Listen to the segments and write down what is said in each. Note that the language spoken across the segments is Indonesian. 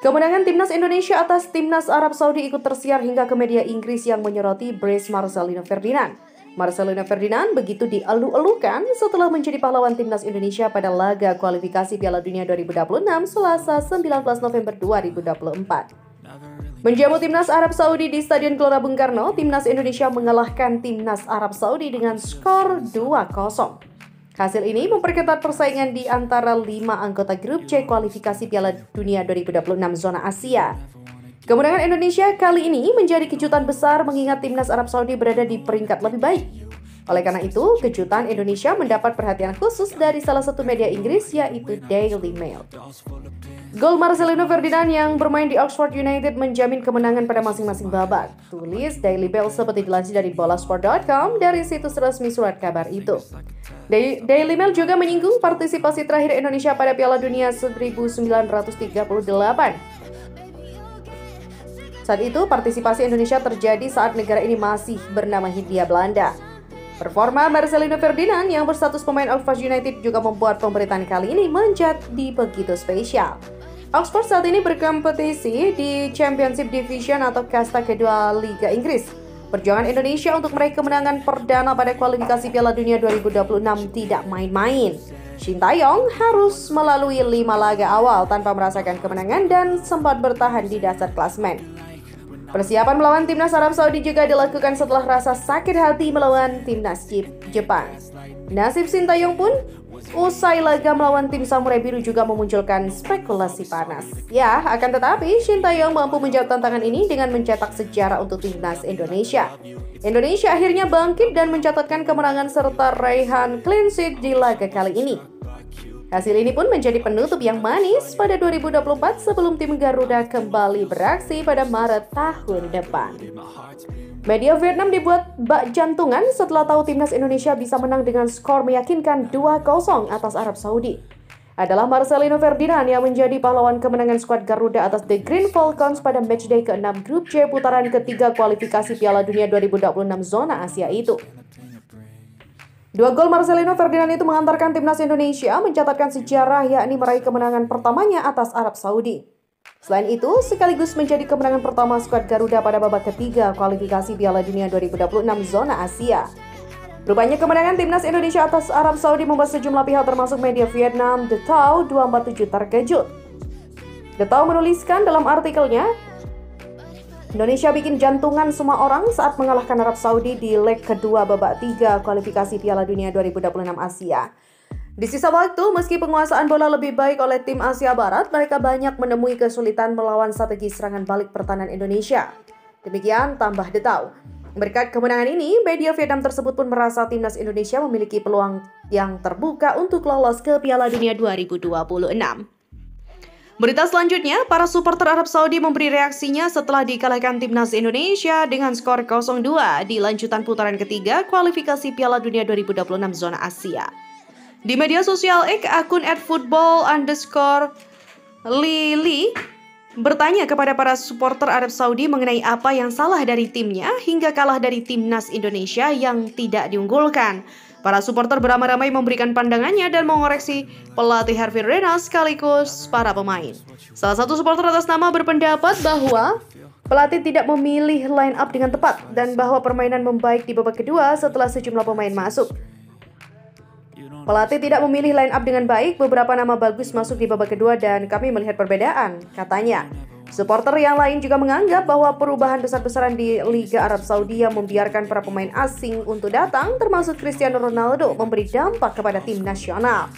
Kemenangan timnas Indonesia atas timnas Arab Saudi ikut tersiar hingga ke media Inggris yang menyoroti brace Marcelino Ferdinand. Marcelino Ferdinand begitu dielu-elukan setelah menjadi pahlawan timnas Indonesia pada laga kualifikasi Piala Dunia 2026 Selasa 19 November 2024. Menjamu timnas Arab Saudi di Stadion Gelora Bung Karno, timnas Indonesia mengalahkan timnas Arab Saudi dengan skor 2-0. Hasil ini memperketat persaingan di antara 5 anggota grup C kualifikasi Piala Dunia 2026 zona Asia. Kemenangan Indonesia kali ini menjadi kejutan besar mengingat timnas Arab Saudi berada di peringkat lebih baik. Oleh karena itu, kejutan Indonesia mendapat perhatian khusus dari salah satu media Inggris yaitu Daily Mail. Gol Marcelino Ferdinand yang bermain di Oxford United menjamin kemenangan pada masing-masing babak. Tulis Daily Mail seperti dilansir dari bolasport.com dari situs resmi surat kabar itu. Daily Mail juga menyinggung partisipasi terakhir Indonesia pada Piala Dunia 1938. Saat itu, partisipasi Indonesia terjadi saat negara ini masih bernama Hindia Belanda. Performa Marcelino Ferdinand yang berstatus pemain Oxford United juga membuat pemberitaan kali ini menjadi begitu spesial. Oxford saat ini berkompetisi di Championship Division atau kasta kedua Liga Inggris. Perjuangan Indonesia untuk meraih kemenangan perdana pada kualifikasi Piala Dunia 2026 tidak main-main. Sintayong harus melalui 5 laga awal tanpa merasakan kemenangan dan sempat bertahan di dasar klasemen. Persiapan melawan timnas Arab Saudi juga dilakukan setelah rasa sakit hati melawan timnas Jepang. Nasib Sintayong pun usai laga melawan tim Samurai Biru juga memunculkan spekulasi panas. Ya, akan tetapi Sintayong mampu menjawab tantangan ini dengan mencetak sejarah untuk timnas Indonesia. Indonesia akhirnya bangkit dan mencatatkan kemenangan serta raihan clean sheet di laga kali ini. Hasil ini pun menjadi penutup yang manis pada 2024 sebelum tim Garuda kembali beraksi pada Maret tahun depan. Media Vietnam dibuat bak jantungan setelah tahu timnas Indonesia bisa menang dengan skor meyakinkan 2-0 atas Arab Saudi. Adalah Marcelino Ferdinand yang menjadi pahlawan kemenangan skuad Garuda atas The Green Falcons pada matchday ke-6 grup C putaran ketiga kualifikasi Piala Dunia 2026 zona Asia itu. 2 gol Marcelino Ferdinand itu mengantarkan timnas Indonesia mencatatkan sejarah yakni meraih kemenangan pertamanya atas Arab Saudi. Selain itu, sekaligus menjadi kemenangan pertama skuad Garuda pada babak ketiga kualifikasi Piala Dunia 2026 zona Asia. Rupanya kemenangan timnas Indonesia atas Arab Saudi membuat sejumlah pihak termasuk media Vietnam The Tao 247 terkejut. The Tao menuliskan dalam artikelnya, Indonesia bikin jantungan semua orang saat mengalahkan Arab Saudi di leg kedua babak 3 kualifikasi Piala Dunia 2026 Asia. Di sisa waktu, meski penguasaan bola lebih baik oleh tim Asia Barat, mereka banyak menemui kesulitan melawan strategi serangan balik pertahanan Indonesia. Demikian tambah The Tao. Berkat kemenangan ini, media Vietnam tersebut pun merasa timnas Indonesia memiliki peluang yang terbuka untuk lolos ke Piala Dunia 2026. Berita selanjutnya, para supporter Arab Saudi memberi reaksinya setelah dikalahkan timnas Indonesia dengan skor 0-2 di lanjutan putaran ketiga kualifikasi Piala Dunia 2026 zona Asia. Di media sosial X, akun @football_lili bertanya kepada para supporter Arab Saudi mengenai apa yang salah dari timnya hingga kalah dari timnas Indonesia yang tidak diunggulkan. Para supporter beramai-ramai memberikan pandangannya dan mengoreksi pelatih Hervé Renard sekaligus para pemain. Salah satu supporter atas nama berpendapat bahwa pelatih tidak memilih line up dengan tepat dan bahwa permainan membaik di babak kedua setelah sejumlah pemain masuk. Pelatih tidak memilih line up dengan baik, beberapa nama bagus masuk di babak kedua dan kami melihat perbedaan, katanya. Supporter yang lain juga menganggap bahwa perubahan besar-besaran di Liga Arab Saudi yang membiarkan para pemain asing untuk datang, termasuk Cristiano Ronaldo, memberi dampak kepada tim nasional.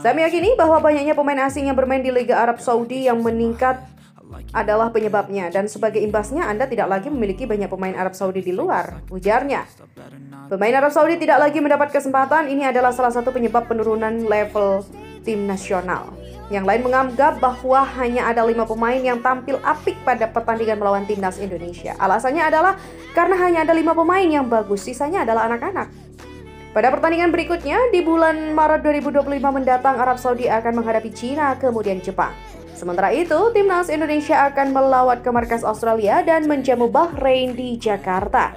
Saya meyakini bahwa banyaknya pemain asing yang bermain di Liga Arab Saudi yang meningkat adalah penyebabnya, dan sebagai imbasnya Anda tidak lagi memiliki banyak pemain Arab Saudi di luar, ujarnya. Pemain Arab Saudi tidak lagi mendapat kesempatan, ini adalah salah satu penyebab penurunan level tim nasional. Yang lain menganggap bahwa hanya ada 5 pemain yang tampil apik pada pertandingan melawan timnas Indonesia. Alasannya adalah karena hanya ada 5 pemain yang bagus, sisanya adalah anak-anak. Pada pertandingan berikutnya, di bulan Maret 2025 mendatang, Arab Saudi akan menghadapi Cina, kemudian Jepang. Sementara itu, timnas Indonesia akan melawat ke markas Australia dan menjamu Bahrain di Jakarta.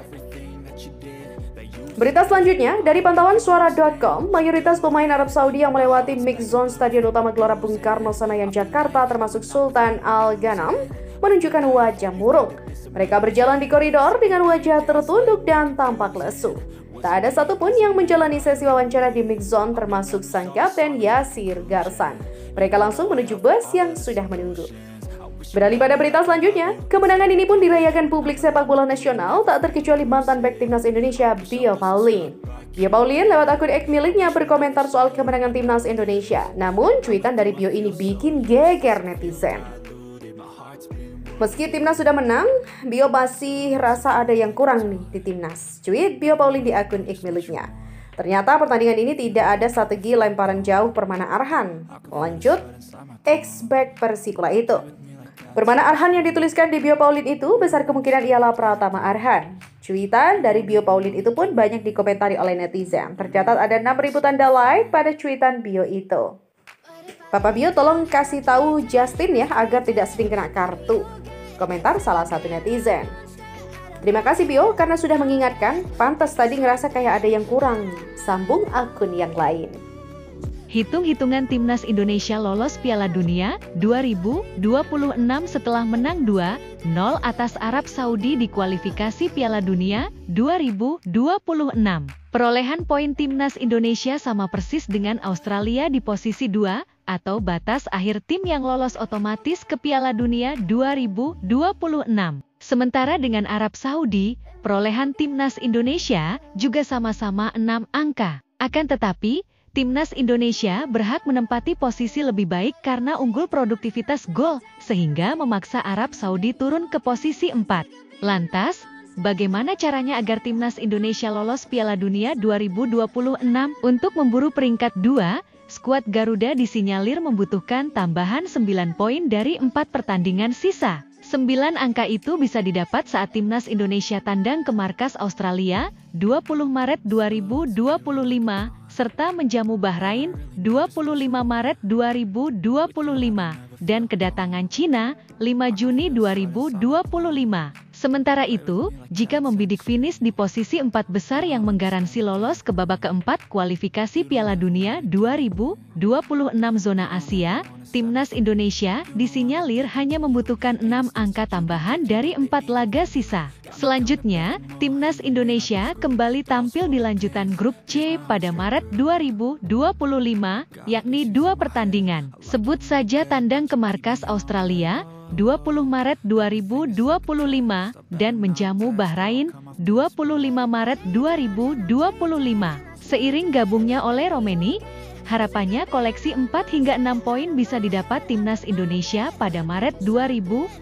Berita selanjutnya, dari pantauan suara.com, mayoritas pemain Arab Saudi yang melewati mix zone Stadion Utama Gelora Bung Karno Senayan Jakarta termasuk Sultan Al Ghanam menunjukkan wajah murung. Mereka berjalan di koridor dengan wajah tertunduk dan tampak lesu. Tak ada satupun yang menjalani sesi wawancara di mix zone termasuk sang kapten Yasir Garsan. Mereka langsung menuju bus yang sudah menunggu. Beralih pada berita selanjutnya, kemenangan ini pun dirayakan publik sepak bola nasional, tak terkecuali mantan bek timnas Indonesia Bio Pauline. Bio Pauline lewat akun X miliknya berkomentar soal kemenangan timnas Indonesia. Namun, cuitan dari Bio ini bikin geger netizen. Meski timnas sudah menang, Bio masih rasa ada yang kurang nih di timnas. Cuit Bio Pauline di akun X miliknya. Ternyata pertandingan ini tidak ada strategi lemparan jauh Permana Arhan. Lanjut, ex-back Persipura itu. Permana Arhan yang dituliskan di Bio Pauline itu besar kemungkinan ialah Pratama Arhan. Cuitan dari Bio Pauline itu pun banyak dikomentari oleh netizen. Tercatat ada 6.000 tanda like pada cuitan Bio itu. Papa Bio tolong kasih tahu Justin ya agar tidak sering kena kartu. Komentar salah satu netizen. Terima kasih Bio karena sudah mengingatkan, pantas tadi ngerasa kayak ada yang kurang. Sambung akun yang lain. Hitung-hitungan timnas Indonesia lolos Piala Dunia 2026 setelah menang 2-0 atas Arab Saudi di kualifikasi Piala Dunia 2026. Perolehan poin timnas Indonesia sama persis dengan Australia di posisi 2 atau batas akhir tim yang lolos otomatis ke Piala Dunia 2026. Sementara dengan Arab Saudi, perolehan timnas Indonesia juga sama-sama 6 angka. Akan tetapi, timnas Indonesia berhak menempati posisi lebih baik karena unggul produktivitas gol, sehingga memaksa Arab Saudi turun ke posisi 4. Lantas, bagaimana caranya agar timnas Indonesia lolos Piala Dunia 2026? Untuk memburu peringkat 2, skuad Garuda disinyalir membutuhkan tambahan 9 poin dari 4 pertandingan sisa. 9 angka itu bisa didapat saat timnas Indonesia tandang ke markas Australia 20 Maret 2025 serta menjamu Bahrain 25 Maret 2025 dan kedatangan Cina 5 Juni 2025. Sementara itu, jika membidik finish di posisi 4 besar yang menggaransi lolos ke babak keempat kualifikasi Piala Dunia 2026 zona Asia, timnas Indonesia disinyalir hanya membutuhkan 6 angka tambahan dari 4 laga sisa. Selanjutnya, timnas Indonesia kembali tampil di lanjutan grup C pada Maret 2025, yakni 2 pertandingan. Sebut saja tandang ke markas Australia 20 Maret 2025 dan menjamu Bahrain 25 Maret 2025. Seiring gabungnya oleh Romeni, harapannya koleksi 4 hingga 6 poin bisa didapat timnas Indonesia pada Maret 2025.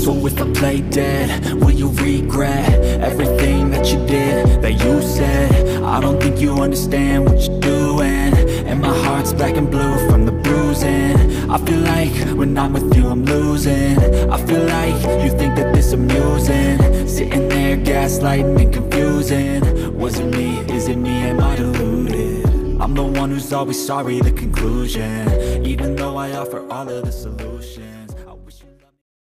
So if I play dead, will you regret everything that you did, that you said? I don't think you understand what you're doing, and my heart's black and blue from the bruising. I feel like when I'm with you I'm losing. I feel like you think that this amusing, sitting there gaslighting and confusing. Was it me? Is it me? Am I deluded? I'm the one who's always sorry, the conclusion, even though I offer all of the solutions.